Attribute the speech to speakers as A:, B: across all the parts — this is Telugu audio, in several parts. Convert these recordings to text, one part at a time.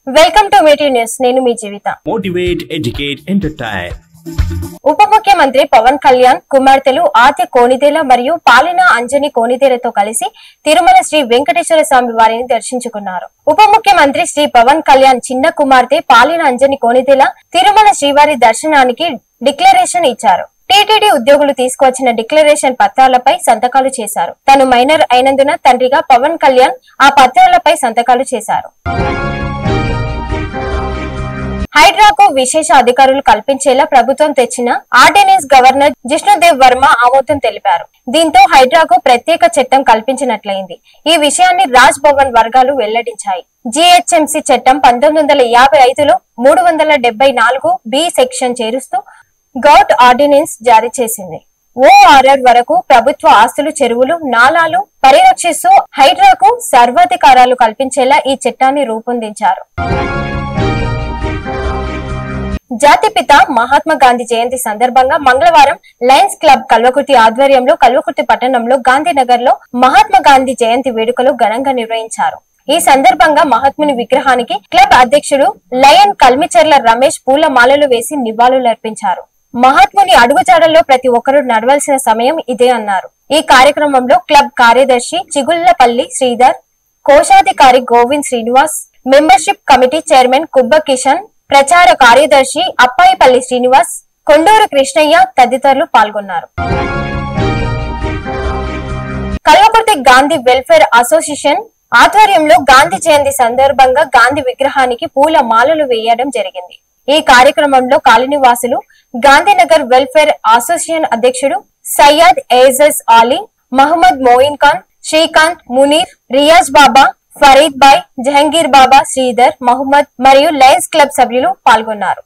A: వెల్కమ్ టు మీటీ న్యూస్. నేను మీ జీవిత.
B: Motivate, educate, entertain.
A: ఉప ముఖ్యమంత్రి పవన్ కళ్యాణ్ కుమార్తెలు ఆద్య కోనిదేల మరియు పాలిన అంజని కోనిదేలతో కలిసి తిరుమల శ్రీ వెంకటేశ్వర స్వామి వారిని దర్శించుకున్నారు. ఉప ముఖ్యమంత్రి శ్రీ పవన్ కళ్యాణ్ చిన్న కుమార్తె పాలిన అంజని కోనిదేల తిరుమల శ్రీవారి దర్శనానికి డిక్లరేషన్ ఇచ్చారు. టీటీడీ ఉద్యోగులు తీసుకువచ్చిన డిక్లరేషన్ పత్రాలపై సంతకాలు చేశారు. తను మైనర్ అయినందున తండ్రిగా పవన్ కళ్యాణ్ ఆ పత్రాలపై సంతకాలు చేశారు. హైడ్రాకు విశేష అధికారులు కల్పించేలా ప్రభుత్వం తెచ్చిన ఆర్డినెన్స్ గవర్నర్ జిష్ణుదేవ్ వర్మ ఆమోదం తెలిపారు. దీంతో హైడ్రాకు ప్రత్యేక చట్టం కల్పించినట్లయింది. ఈ విషయాన్ని రాజ్ భవన్ వర్గాలు వెల్లడించాయి. జీహెచ్ఎంసీ చట్టం 1955లో 374 బి సెక్షన్ చేరుస్తూ గౌట్ ఆర్డినెన్స్ జారీ చేసింది. ఓఆర్ఆర్ వరకు ప్రభుత్వ ఆస్తులు, చెరువులు, నాలాలు పరిరక్షిస్తూ హైడ్రాకు సర్వాధికారాలు కల్పించేలా ఈ చట్టాన్ని రూపొందించారు. జాతిపిత మహాత్మా గాంధీ జయంతి సందర్భంగా మంగళవారం లయన్స్ క్లబ్ కల్వకుర్తి ఆధ్వర్యంలో కల్వకుర్తి పట్టణంలో గాంధీనగర్ లో మహాత్మా గాంధీ జయంతి వేడుకలు ఘనంగా నిర్వహించారు. ఈ సందర్భంగా మహాత్ముని విగ్రహానికి క్లబ్ అధ్యక్షుడు లయన్ కల్మిచర్ల రమేష్ పూల మాలలు వేసి నివాళులర్పించారు. మహాత్ముని అడుగుజాడల్లో ప్రతి ఒక్కరూ నడవలసిన సమయం ఇదే అన్నారు. ఈ కార్యక్రమంలో క్లబ్ కార్యదర్శి చిగుళ్లపల్లి శ్రీధర్, కోశాధికారి Govind Srinivas, membership committee chairman Kubba Kishan, ప్రచార కార్యదర్శి అప్పాయిపల్లి శ్రీనివాస్, కొండూరు కృష్ణయ్య తదితరులు పాల్గొన్నారు. కల్వకుర్తి గాంధీ వెల్ఫేర్ అసోసియేషన్ ఆధ్వర్యంలో గాంధీ జయంతి సందర్భంగా గాంధీ విగ్రహానికి పూల మాలలు వేయడం జరిగింది. ఈ కార్యక్రమంలో కాలనీవాసులు, గాంధీనగర్ వెల్ఫేర్ అసోసియేషన్ అధ్యక్షుడు సయ్యద్ ఏజజ్ ఆలీ, మహమ్మద్ మోయిన్ ఖాన్, శ్రీకాంత్, మునీర్, రియాజ్ బాబా, ఫరీద్ బాయ్, జహంగీర్ బాబా, శ్రీధర్, మహమ్మద్ మరియు లయన్స్ క్లబ్ సభ్యులు పాల్గొన్నారు.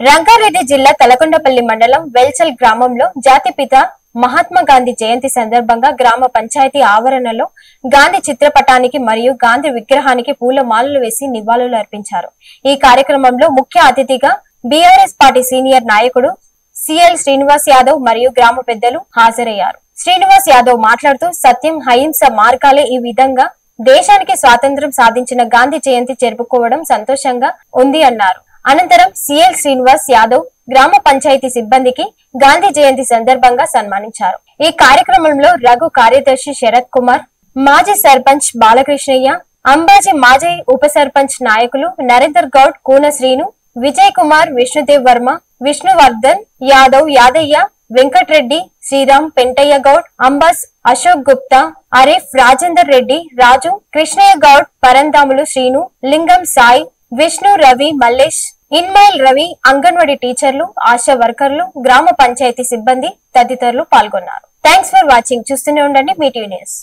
A: రంగారెడ్డి జిల్లా తలకొండపల్లి మండలం వెల్చల్ గ్రామంలో జాతిపిత మహాత్మా గాంధీ జయంతి సందర్భంగా గ్రామ పంచాయతీ ఆవరణలో గాంధీ చిత్రపటానికి మరియు గాంధీ విగ్రహానికి పూల మాలలు వేసి నివాళులు అర్పించారు. ఈ కార్యక్రమంలో ముఖ్య అతిథిగా బీఆర్ఎస్ పార్టీ సీనియర్ నాయకుడు సిఎల్ శ్రీనివాస్ యాదవ్ మరియు గ్రామ పెద్దలు హాజరయ్యారు. శ్రీనివాస్ యాదవ్ మాట్లాడుతూ సత్యం, అహింస మార్గాలే ఈ విధంగా దేశానికి స్వాతంత్ర్యం సాధించిన గాంధీ జయంతి జరుపుకోవడం సంతోషంగా ఉంది అన్నారు. అనంతరం సిఎల్ శ్రీనివాస్ యాదవ్ గ్రామ పంచాయతీ సిబ్బందికి గాంధీ జయంతి సందర్భంగా సన్మానించారు. ఈ కార్యక్రమంలో రఘు కార్యదర్శి శరత్ కుమార్, మాజీ సర్పంచ్ బాలకృష్ణయ్య, అంబాజీ మాజీ ఉప సర్పంచ్ నాయకులు నరేందర్ గౌడ్, కూన శ్రీను, విజయ్ కుమార్, విష్ణుదేవ్ వర్మ, విష్ణువర్ధన్ యాదవ్, యాదయ్య, వెంకట్రెడ్డి, శ్రీరామ్, పెంటయ్య గౌడ్, అంబాస్, అశోక్ గుప్తా, అరీఫ్, రాజేందర్ రెడ్డి, రాజు, కృష్ణయ్య గౌడ్, పరందాములు, శ్రీను, లింగం, సాయి, విష్ణు, రవి, మల్లేష్, ఇన్మైల్ రవి, అంగన్వాడీ టీచర్లు, ఆశా వర్కర్లు, గ్రామ పంచాయతీ సిబ్బంది తదితరులు పాల్గొన్నారు. Thanks for watching. చూస్తూనే ఉండండి మీటీ న్యూస్.